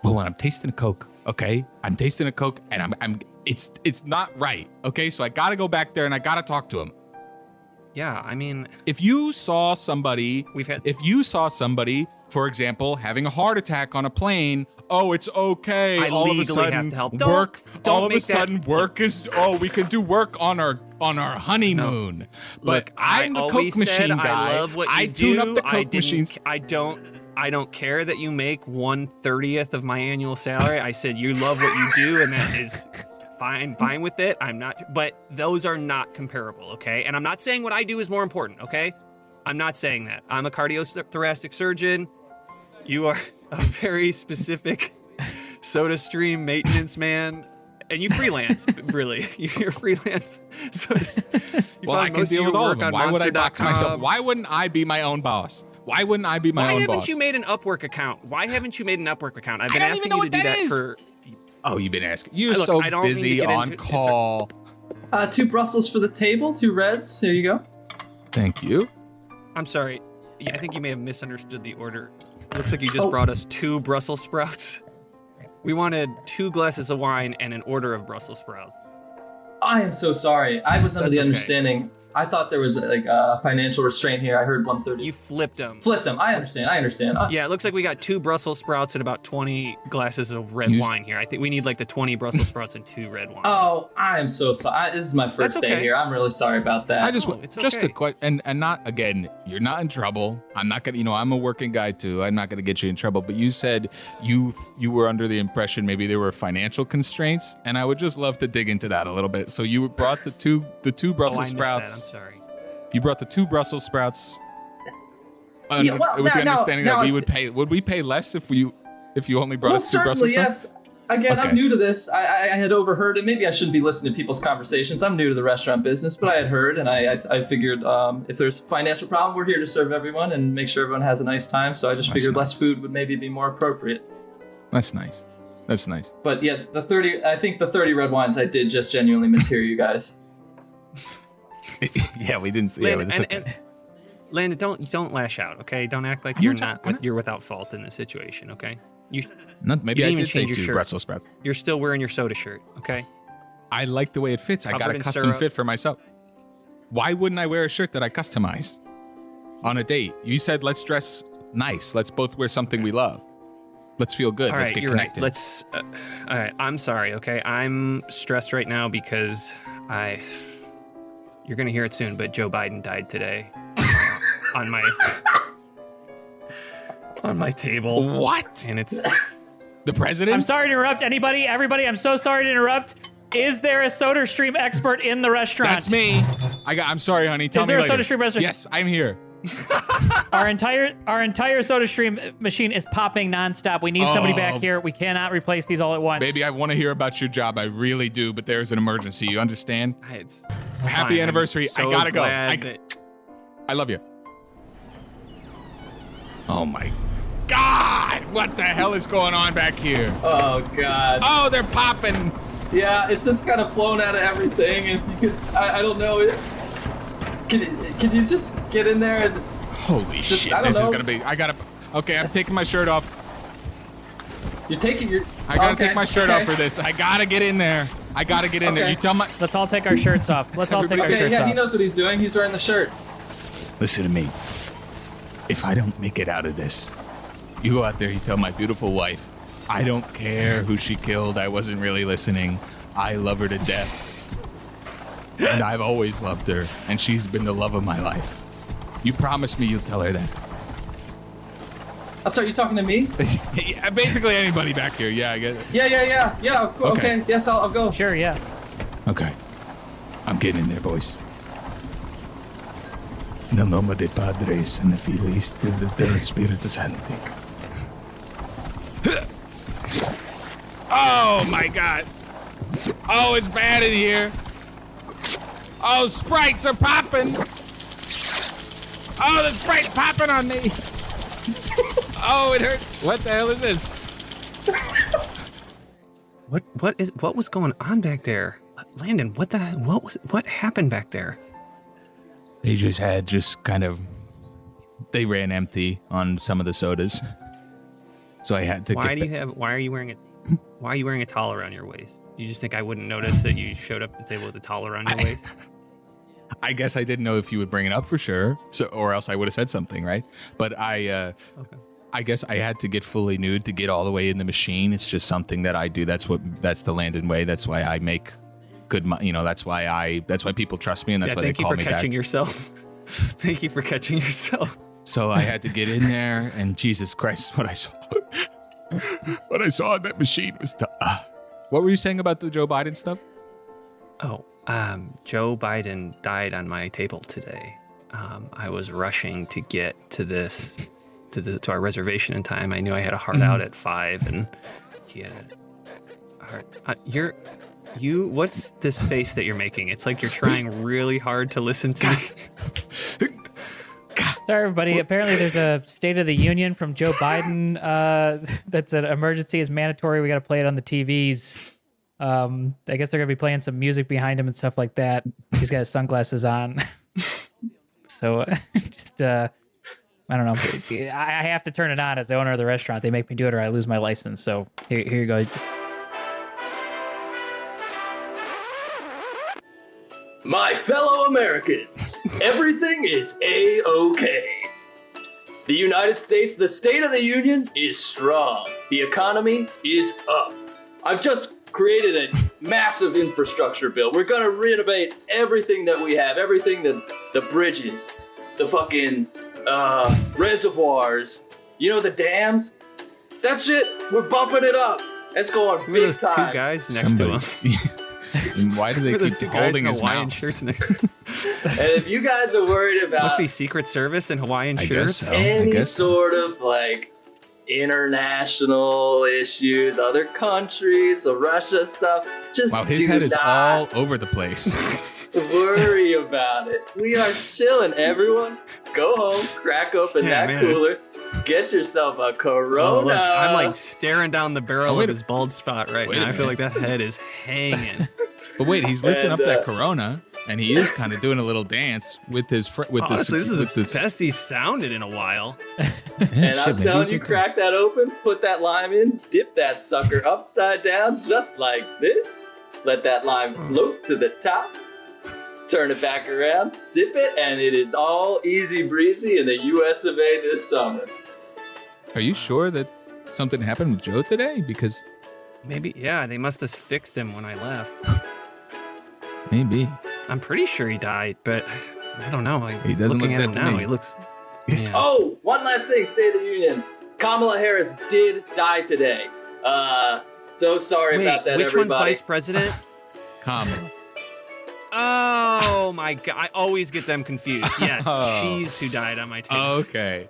Well, when I'm tasting a Coke, okay? I'm tasting a Coke and it's not right, okay? So I gotta go back there and I gotta talk to him. Yeah, I mean, If you saw somebody, We've for example, having a heart attack on a plane, oh, it's okay. I all of a legally sudden, have to help. Work is. Oh, we can do work on our honeymoon. No. But Look, I'm the I Coke always machine said guy. I love what you tune do. up the Coke machines. I don't care that you make 1/30th of my annual salary. I said you love what you do, and that is fine with it. I'm not, but those are not comparable, okay? And I'm not saying what I do is more important, okay? I'm not saying that. I'm a cardiothoracic surgeon. You are a very specific soda stream maintenance man. And you freelance, really. You're freelance. So Well, I can deal with all of them. Why would I box myself? Why wouldn't I be my own boss? Why wouldn't I be my own boss? Why haven't you made an Upwork account? I've I been don't even asking know you to what do that that is. for. Oh, you've been asking. You're Look, so I don't mean to busy get on into it. call. 2 Brussels for the table, 2 Reds. Here you go. Thank you. I'm sorry. I think you may have misunderstood the order. Looks like you just brought us 2 Brussels sprouts. We wanted 2 glasses of wine and an order of Brussels sprouts. I am so sorry. I was under That's the okay. understanding. I thought there was like a financial restraint here. I heard 130. You flipped them. Flipped them. I understand. Yeah, it looks like we got 2 Brussels sprouts and about 20 glasses of red wine here. I think we need like the 20 Brussels sprouts and 2 red wines. Oh, I am so sorry. This is my first That's day okay. here. I'm really sorry about that. I just No, it's just okay. a question, and not again. You're not in trouble. I'm not gonna. I'm a working guy too. I'm not gonna get you in trouble. But you said you were under the impression maybe there were financial constraints, and I would just love to dig into that a little bit. So you brought the two Brussels I missed sprouts. that. I'm sorry. You brought the 2 Brussels sprouts. Yeah, well, with the now- understanding now that we if- would pay. Would we pay less if you only brought Well, us 2 Brussels certainly, sprouts? yes. Again, Okay. I'm new to this. I had overheard, and maybe I shouldn't be listening to people's conversations. I'm new to the restaurant business, but I had heard, and I figured if there's a financial problem, we're here to serve everyone and make sure everyone has a nice time. So I just figured less food would maybe be more appropriate. That's nice. That's nice. But yeah, I think the 30 red wines, I did just genuinely mishear you guys. Yeah, we didn't see Landon, it. and Landon, don't lash out, okay? Don't act like you're without fault in this situation, okay? Maybe you I didn't did say change your 2 shirt. Brussels sprouts. You're still wearing your soda shirt, okay? I like the way it fits. I got Covered a in custom syrup. fit for myself. Why wouldn't I wear a shirt that I customized on a date? You said let's dress nice. Let's both wear something we love. Let's feel good. All Let's right, get you're connected. right. All right, I'm sorry, okay? I'm stressed right now because you're going to hear it soon, but Joe Biden died today on my table. What? And it's The president? I'm sorry to interrupt everybody. I'm so sorry to interrupt. Is there a SodaStream expert in the restaurant? That's me. I'm sorry, honey. Tell Is me there a later. SodaStream restaurant? Yes, I'm here. Our entire SodaStream machine is popping nonstop. We need somebody back here. We cannot replace these all at once. Baby, I want to hear about your job. I really do, but there's an emergency. You understand? it's Happy fine. anniversary. I'm I so gotta go. glad I love you. Oh my God! What the hell is going on back here? Oh God. Oh, they're popping. Yeah, it's just kind of flown out of everything. If you could, I don't know. Can you just get in there and Holy Just- shit! I don't This is know. gonna be. Okay, I'm taking my shirt off. you're taking your? I gotta Okay, take my shirt okay. off for this. I gotta get in there. I gotta get in there. Okay. You tell my. Let's all take our shirts off. Let's all take our Okay, shirts yeah, off. he knows what he's doing. He's wearing the shirt. Listen to me. If I don't make it out of this, you go out there, you tell my beautiful wife, I don't care who she killed. I wasn't really listening. I love her to death. And I've always loved her. And she's been the love of my life. You promise me you'll tell her that. I'm sorry, you talking to me? Yeah, basically anybody back here. Yeah, I get it. Yeah. Okay. Okay. Yes, I'll go. Sure, yeah. Okay. I'm getting in there, boys. Nel nome de Padres and the Filhos e del Espírito Santo. Oh my God! Oh, it's bad in here. Oh, sprites are popping. Oh, the sprite's popping on me. Oh, it hurts. What the hell is this? What was going on back there? Landon, what happened back there? They ran empty on some of the sodas. So I had to Why are you wearing a towel around your waist? Do you just think I wouldn't notice that you showed up at the table with a towel around your waist? I guess I didn't know if you would bring it up for sure, or else I would have said something, right? But Okay. I guess I had to get fully nude to get all the way in the machine. It's just something that I do. That's the Landon way. That's why I make good money. That's why people trust me, and that's why they call me back. Thank you for catching yourself. Thank you for catching yourself. So I had to get in there, and Jesus Christ, what I saw in that machine was What were you saying about the Joe Biden stuff? Oh, Joe Biden died on my table today. I was rushing to get to our reservation in time. I knew I had a hard out at 5, and he had a hard. What's this face that you're making? It's like you're trying really hard to listen to me. Sorry, everybody. Apparently, there's a State of the Union from Joe Biden. That's an emergency. Is mandatory. We got to play it on the TVs. I guess they're gonna be playing some music behind him and stuff like that. He's got his sunglasses on. So I don't know. I have to turn it on as the owner of the restaurant. They make me do it or I lose my license. So here you go. My fellow Americans, everything is A-OK. The United States, the State of the Union is strong. The economy is up. I've just created a massive infrastructure bill. We're gonna renovate everything that we have, everything that the bridges, the fucking reservoirs, the dams. That shit, we're bumping it up. It's going Who are big those time. two guys next to him? And why do they Those keep two guys holding in his Hawaiian mouth? shirts next. And if you guys are worried about Must be Secret Service and Hawaiian I guess shirts. so. I any guess so. sort of international issues, other countries, so Russia stuff. Just Wow, his do head is not all over the place. worry about it. We are chilling, everyone. Go home, crack open that man. cooler, get yourself a Corona. Oh, look, I'm like staring down the barrel wait of a- his bald spot right wait now. a I feel minute. like that head is hanging. But wait, he's lifting And, up that Corona, and he is kind of doing a little dance with his Honestly, this is with the this. best he's sounded in a while. Yeah, And shit, I'm man, telling these you, are good. crack that open, put that lime in, dip that sucker upside down just like this. Let that lime float to the top. Turn it back around, sip it, and it is all easy breezy in the US of A this summer. Are you sure that something happened with Joe today? Because Maybe, yeah, they must have fixed him when I left. maybe I'm pretty sure he died, but I don't know. Like, He doesn't looking look at that him to now, me. he looks. Yeah. Oh, one last thing, State of the Union. Kamala Harris did die today. So sorry Wait, about that, which one's everybody. vice president? Kamala. Oh my god! I always get them confused. Yes, Oh. she's who died on my team. Okay.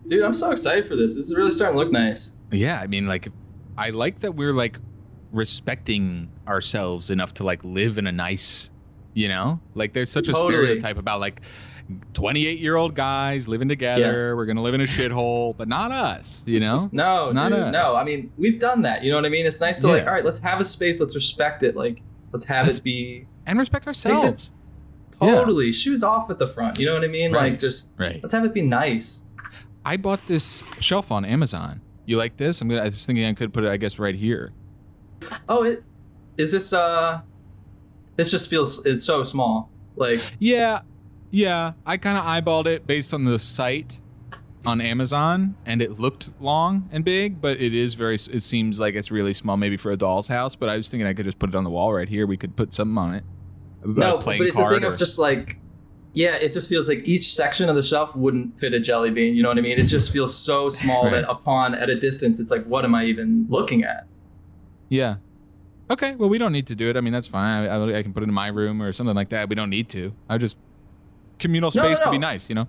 Dude, I'm so excited for this. This is really starting to look nice. Yeah, I mean, like, I like that we're like respecting ourselves enough to like live in a nice, you know, like there's such a Totally. stereotype about like 28-year-old guys living together. Yes. We're gonna live in a shithole, but not us, you know. No, Not dude, us. no. I mean, we've done that. You know what I mean? It's nice to like, Yeah. all right, let's have a space. Let's respect it. Like, let's have Let's- it be And respect ourselves. totally shoes off at the front. You know what I mean? Right. Like, just Right. let's have it be nice. I bought this shelf on Amazon. You like this? I was thinking I could put it, I guess, right here. Oh, is this this just feels it's so small. Like, Yeah. I kind of eyeballed it based on the site on Amazon, and it looked long and big, but it seems like it's really small, maybe for a doll's house. But I was thinking I could just put it on the wall right here. We could put something on it. no, A but playing it's the card thing or- of just like, yeah, it just feels like each section of the shelf wouldn't fit a jelly bean. You know what I mean? It just feels so small Right. that at a distance, it's like, what am I even looking at? Yeah. Okay, well, we don't need to do it. I mean, that's fine. I can put it in my room or something like that. We don't need to. Communal No, space no, could be no. nice, you know?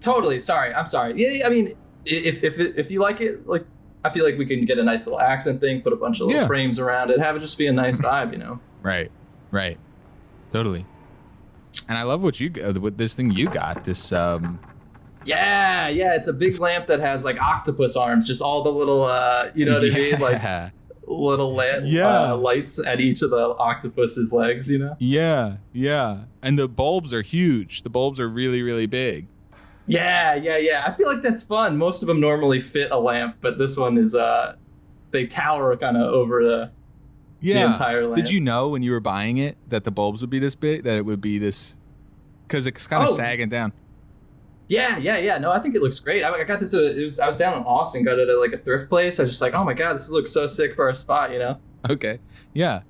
Totally. Sorry. I'm sorry. Yeah. I mean, if you like it, like, I feel like we can get a nice little accent thing, put a bunch of little Yeah. frames around it, have it just be a nice vibe, you know? Right. Totally. And I love with this thing you got, this, Yeah. It's a big lamp that has like octopus arms, just all the little, you know what I mean? Like Yeah. little Yeah. lights at each of the octopus's legs, you know? Yeah. And the bulbs are huge. The bulbs are really, really big. Yeah. I feel like that's fun. Most of them normally fit a lamp, but this one is, they tower kind of over the entire lamp. Did you know when you were buying it that the bulbs would be this big, that it would be this, because it's kind of Oh. sagging down. Yeah. No, I think it looks great. I got this. I was down in Austin, got it at like a thrift place. I was just like, oh my god, this looks so sick for our spot, you know? Okay. Yeah.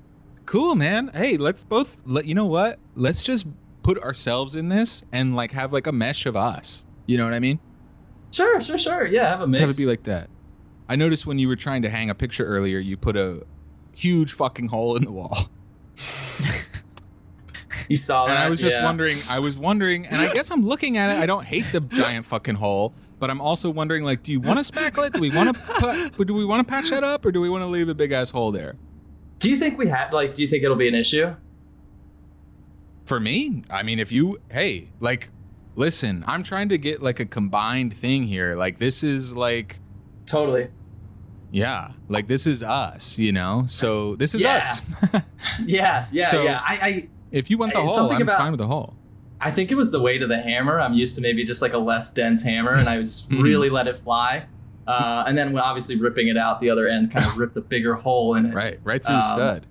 Cool, man. Hey, you know what? Let's just put ourselves in this and like have like a mesh of us. You know what I mean? Sure. Yeah, have a mix. Let's have it be like that. I noticed when you were trying to hang a picture earlier, you put a huge fucking hole in the wall. You saw that? And I was just yeah. wondering, and I guess I'm looking at it. I don't hate the giant fucking hole, but I'm also wondering, like, do you want to spackle it? Do we want to patch that up, or do we want to leave a big ass hole there? Do you think do you think it'll be an issue? For me, I mean, listen, I'm trying to get like a combined thing here. Like, this is like, Totally. yeah, like this is us, you know? So this is Yeah. us. Yeah. So- I If you want the It's hole, something I'm about- fine with the hole. I think it was the weight of the hammer. I'm used to maybe just like a less dense hammer, and I just Mhm. really let it fly. And then when obviously ripping it out, the other end kind of ripped a bigger hole in it. Right through the stud.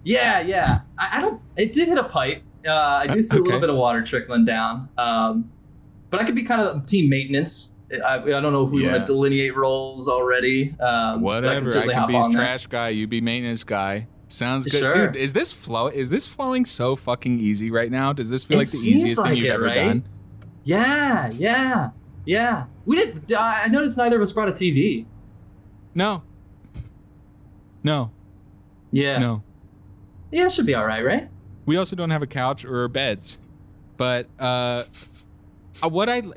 Yeah. I don't. It did hit a pipe. I do see a Okay. little bit of water trickling down. But I could be kind of team maintenance. I don't know if we want Yeah. to delineate roles already. But I Whatever. I certainly can hop be his on that. trash guy. You be maintenance guy. Sounds good, Sure. dude. Is this flowing so fucking easy right now? Does this feel It like the seems easiest like thing you've it, ever right? done? Yeah. We did. I noticed neither of us brought a TV. No. Yeah. No. Yeah, it should be all right? We also don't have a couch or beds. But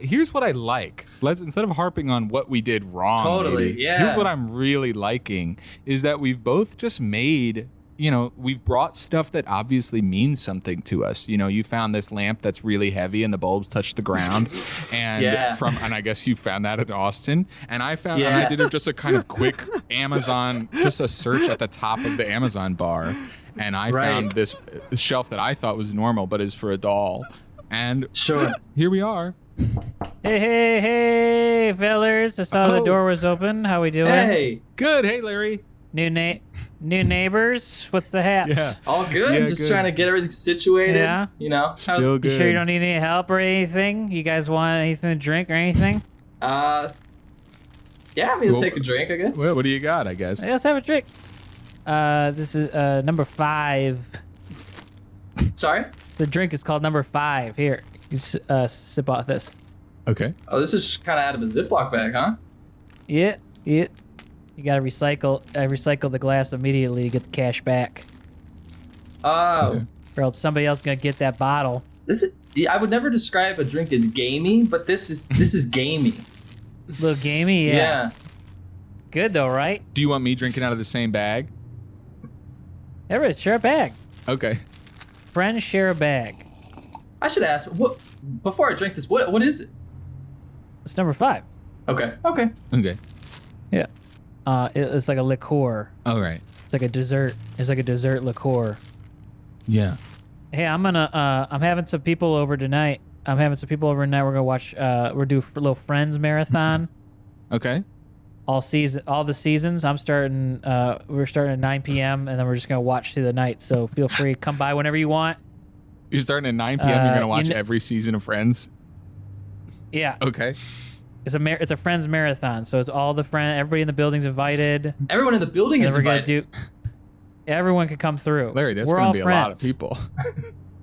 here's what I like. Let's, instead of harping on what we did wrong. Totally, maybe, yeah. Here's what I'm really liking is that we've both just made, we've brought stuff that obviously means something to us. You found this lamp that's really heavy and the bulbs touch the ground, and and I guess you found that in Austin. And I found, and I did just a kind of quick Amazon, just a search at the top of the Amazon bar, and I found this shelf that I thought was normal, but is for a doll. And here we are. Hey, fellers! I saw the door was open. How we doing? Hey, good. Hey, Larry. New neighbors. What's the haps? Yeah, all good. Yeah, just good. trying to get everything situated. Yeah, still good. You sure you don't need any help or anything? You guys want anything to drink or anything? Yeah, I mean, we'll take a drink, I guess. What do you got? I guess. Let's have a drink. This is number 5. Sorry. The drink is called number 5. Here, you sip off this. Okay. Oh, this is just kind of out of a Ziploc bag, huh? Yeah. You gotta recycle. Recycle the glass immediately to get the cash back. Oh. Okay. Or else somebody else gonna get that bottle. I would never describe a drink as gamey, but this is gamey. A little gamey, yeah. Good though, right? Do you want me drinking out of the same bag? Everybody share a bag. Okay. Friends share a bag. I should ask, what before I drink this, what is it? It's number 5. Okay. Yeah. It's like a liqueur. All right. It's like a dessert. It's like a dessert liqueur. Yeah. Hey, I'm having some people over tonight. We're gonna watch. We're do a little Friends marathon. Okay. All the seasons. We're starting at 9 p.m. and then we're just gonna watch through the night. So feel free to come by whenever you want. You're starting at 9 p.m. You're gonna watch every season of Friends. Yeah. Okay. It's a Friends marathon. So it's all the friends. Everybody in the building's invited. Everyone in the building is invited. Everyone can come through. Larry, that's gonna be a lot of people.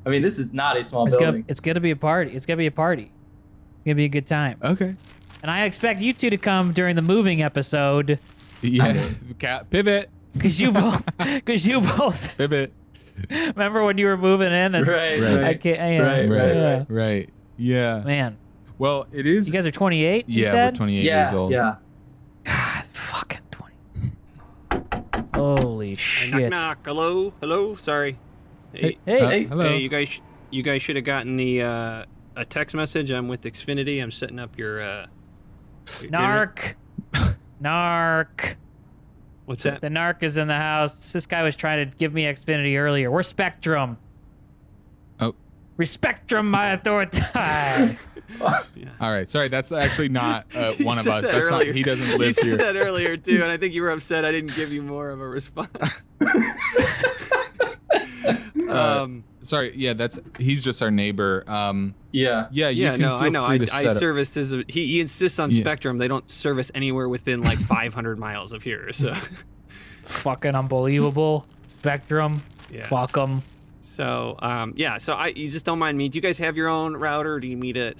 I mean, this is not a small building. It's gonna be a party. It's gonna be a good time. Okay. And I expect you two to come during the moving episode. Yeah. Pivot. Because you both. Pivot. Remember when you were moving in? And Right. Yeah. Man. Well, it is. You guys are 28. Yeah, we're 28 years old. Yeah. God, fucking 20. Holy shit. Knock. Hello. Sorry. Hey. Hello. Hey, you guys should have gotten the a text message. I'm with Xfinity. I'm setting up your Narc. What's that? The narc is in the house. This guy was trying to give me Xfinity earlier. We're Spectrum. Oh. Respectrum my authority. Yeah. All right. Sorry, that's actually not one of us. That's earlier. not. He doesn't live you here. said that earlier too, and I think you were upset I didn't give you more of a response. Sorry. Yeah, he's just our neighbor. Yeah. Yeah. You can no, feel I know. free I to set up. service he insists on Spectrum. They don't service anywhere within like 500 miles of here. So. Fucking unbelievable. Spectrum. Yeah. Fuck them. So you just don't mind me. Do you guys have your own router? Or do you need to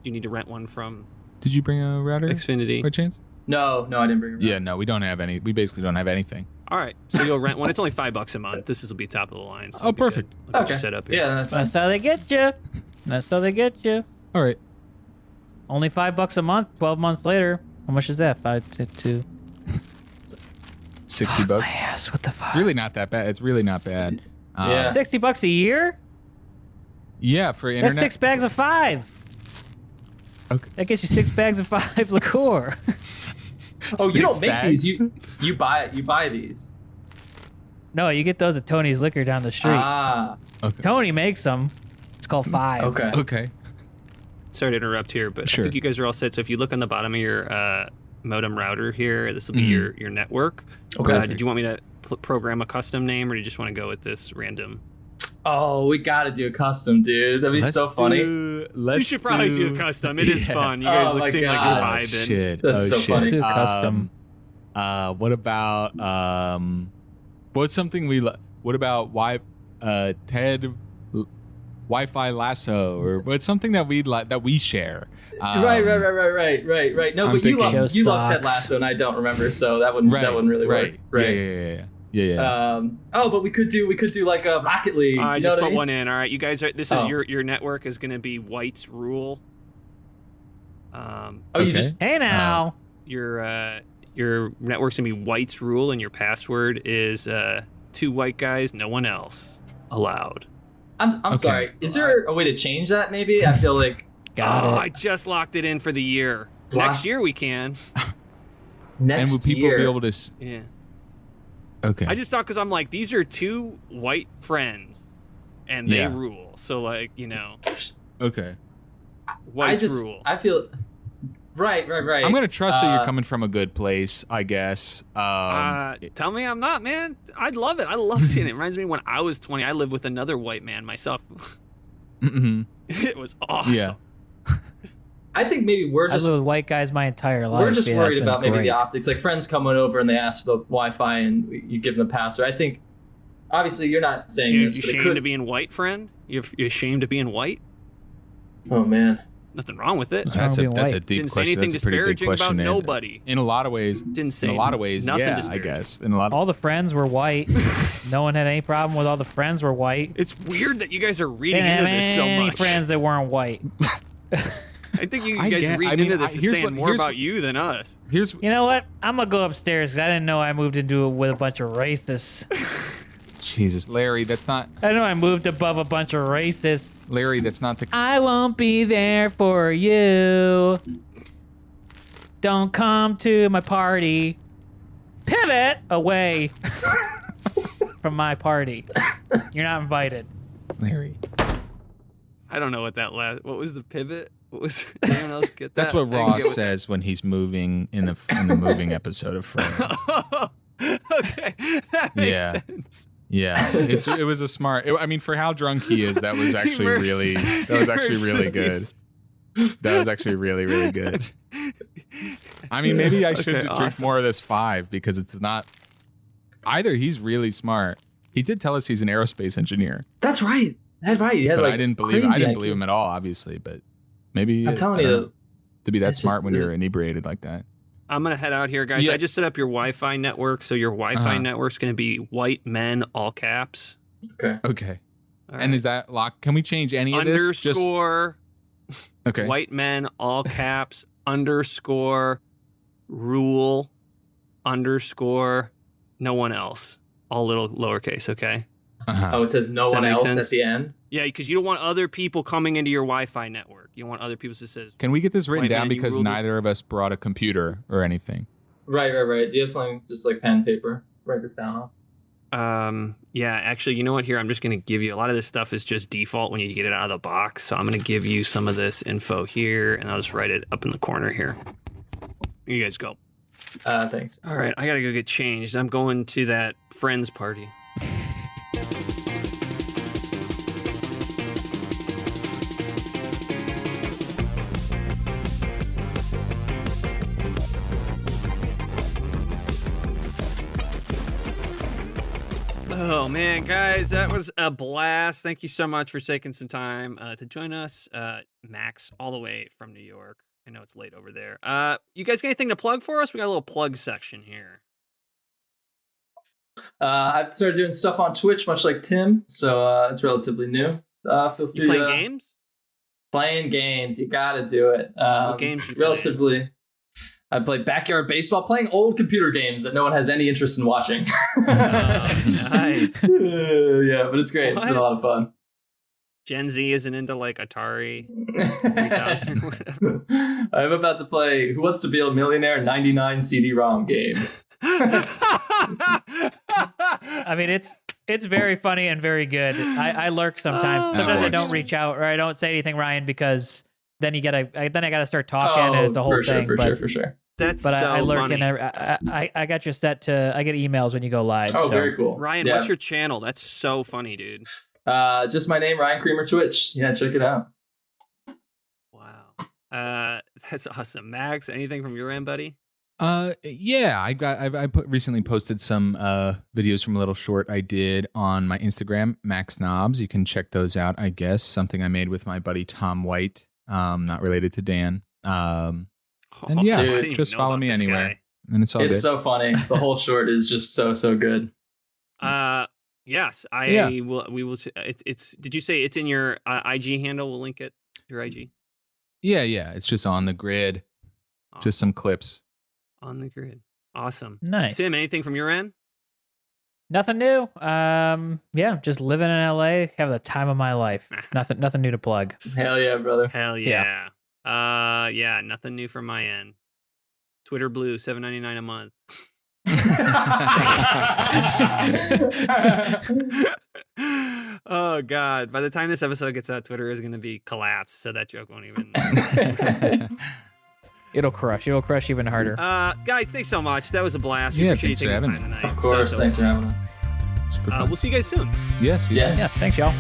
need to rent one from Did you bring a router? Xfinity By chance? No, I didn't bring it. Yeah, no, we don't have any. We basically don't have anything. All right, so you'll rent one. It's only $5 a month. This will be top of the line. So Oh, perfect. I'll get you set up here. Yeah, That's how they get you. All right. Only $5 a month. 12 months later. How much is that? 5 to 2. $60. Yes. What the fuck? Really not that bad. It's really not bad. Yeah. $60 a year? Yeah, for internet. That's 6 bags of 5. Okay. That gets you 6 bags of 5 liqueur. Oh, you don't 6 make bags? these. You buy these. No, you get those at Tony's Liquor down the street. Ah. Okay. Tony makes them. It's called 5. Okay. Okay. Sorry to interrupt here, but Sure. I think you guys are all set. So if you look on the bottom of your modem router here, this will be your network. Okay. Did you want me to program a custom name, or do you just want to go with this random? Oh, we gotta do a custom, dude. That'd be so funny. You should probably do a custom. It is fun. You guys seem like you're vibing. Shit. That's so shit. funny. Let's do a custom. What about what's something what about Ted Wi-Fi lasso, or what's something that we share? Right. No, I'm but you thinking- love Ted Sucks. Lasso, and I don't remember, so that wouldn't really work. Right. Yeah. But we could do like a Rocket League. I you know just what put I mean? one in. All right, you guys are. This is your network is going to be White's Rule. You just Hey now. Your network's gonna be White's Rule, and your password is 2 white guys, no one else allowed. I'm sorry. Is there a way to change that? Maybe I feel like Got it. I just locked it in for the year. Wow. Next year we can. next And will people year. be able to? Yeah. Okay. I just thought because I'm like, these are 2 white friends, and they Yeah. rule. So like, Okay. White's Rule. I feel. Right. I'm gonna trust that you're coming from a good place, I guess. Tell me I'm not, man. I'd love it. I love seeing it. It reminds me when I was 20, I lived with another white man myself. It was awesome. Yeah. I think maybe we're I've just lived with white guys my entire life. we're just Yeah, worried it's been about maybe the great. optics. Like friends coming over and they ask for the Wi-Fi and you give them the password. I think obviously you're not saying You're this, but it ashamed could. of being white, friend? You're ashamed of being white? Oh man. Nothing wrong with it. What's wrong with being That's a white? deep Didn't say question. anything That's a pretty big disparaging about question. nobody. In a lot of ways. Didn't say In a lot of ways, nothing yeah, I disparaging. guess. In a lot. All the friends were white. No one had any problem with all the friends were white. It's weird that you guys are reading Didn't have into this so any much. friends that weren't white. I think you I guys get- reading I mean, into this is here's saying what- more here's about what- you than us. Here's You know what? I'm gonna go upstairs because I didn't know I moved into it with a bunch of racists. Jesus, Larry. That's not I know I moved above a bunch of racists. Larry. That's not the. I won't be there for you. Don't come to my party. Pivot away from my party. You're not invited. Larry. I don't know what that last. What was the pivot? What was? Did anyone else get that? That's what I didn't Ross get what- says when he's moving in the moving episode of Friends. Okay, that makes Yeah. sense. Yeah, it was a smart. I mean, for how drunk he is, that was actually really good. That was actually really, really good. I mean, maybe I should Okay, drink awesome. more of this 5 because it's not. Either he's really smart. He did tell us he's an aerospace engineer, That's right. That's right. You had but like I didn't believe crazy him at all, obviously. But maybe I'm telling I don't you, know, to be that it's smart just when the- you're inebriated like that. I'm gonna head out here, guys. Yeah. I just set up your Wi-Fi network, so your Wi-Fi Uh-huh. network's gonna be white men, all caps. Okay. Okay, All and right. is that locked? Can we change any of this? Just Underscore okay. white men, all caps. Underscore rule. Underscore no one else. All little lowercase. Okay. Uh-huh. Oh, it says no Does that one make else sense? at the end. Yeah, because you don't want other people coming into your Wi-Fi network. You don't want other people to say. Can we get this written White down man, you because ruled it. neither of us brought a computer or anything? Right. Do you have something just like pen, paper? Write this down on. Yeah, actually, you know what? Here, I'm just gonna give you a lot of this stuff is just default when you get it out of the box. So I'm gonna give you some of this info here, and I'll just write it up in the corner here. You guys go. Thanks. All right, I gotta go get changed. I'm going to that friends party. Oh man, guys, that was a blast. Thank you so much for taking some time to join us. Max, all the way from New York. I know it's late over there. You guys got anything to plug for us? We got a little plug section here. I've started doing stuff on Twitch, much like Tim, so it's relatively new. Feel free You playing to games? playing games. You got to do it. What games you play? relatively. I play backyard baseball, playing old computer games that no one has any interest in watching. Nice. Yeah, but it's great. It's been a lot of fun. Gen Z isn't into like Atari 3000 or whatever. I'm about to play Who Wants to Be a Millionaire 99 CD-ROM game. I mean, it's very funny and very good. I lurk sometimes. Sometimes I don't reach out or I don't say anything, Ryan, because then I gotta start talking and it's a whole thing. For sure. That's But so I lurk funny. and I got you set to. I get emails when you go live. Oh, so. very cool. Ryan, Yeah. what's your channel? That's so funny, dude. Just my name, Ryan Creamer Twitch. Yeah, check it out. Wow. That's awesome. Max, anything from your end, buddy? Yeah, I recently posted some videos from a little short I did on my Instagram, Max Knobs. You can check those out, I guess. Something I made with my buddy Tom White, not related to Dan. And yeah, I didn't even just know follow about me this anywhere. guy. And it's all It's good. so funny. The whole short is just so good. Yes, will. We will. It's. Did you say it's in your IG handle? We'll link it. Your IG. Yeah. It's just on the grid. Awesome. Just some clips. On the grid. Awesome. Nice. Tim, anything from your end? Nothing new. Just living in LA, having the time of my life. Nothing new to plug. Hell yeah, brother. Hell yeah. Nothing new from my end. Twitter Blue, $7.99 a month. Oh God! By the time this episode gets out, Twitter is going to be collapsed, so that joke won't even. It'll crush even harder. Guys, thanks so much. That was a blast. We appreciate thanks for having me. tonight. Of course, thanks for having us. Super fun. We'll see you guys soon. Yes. Yeah, thanks, y'all.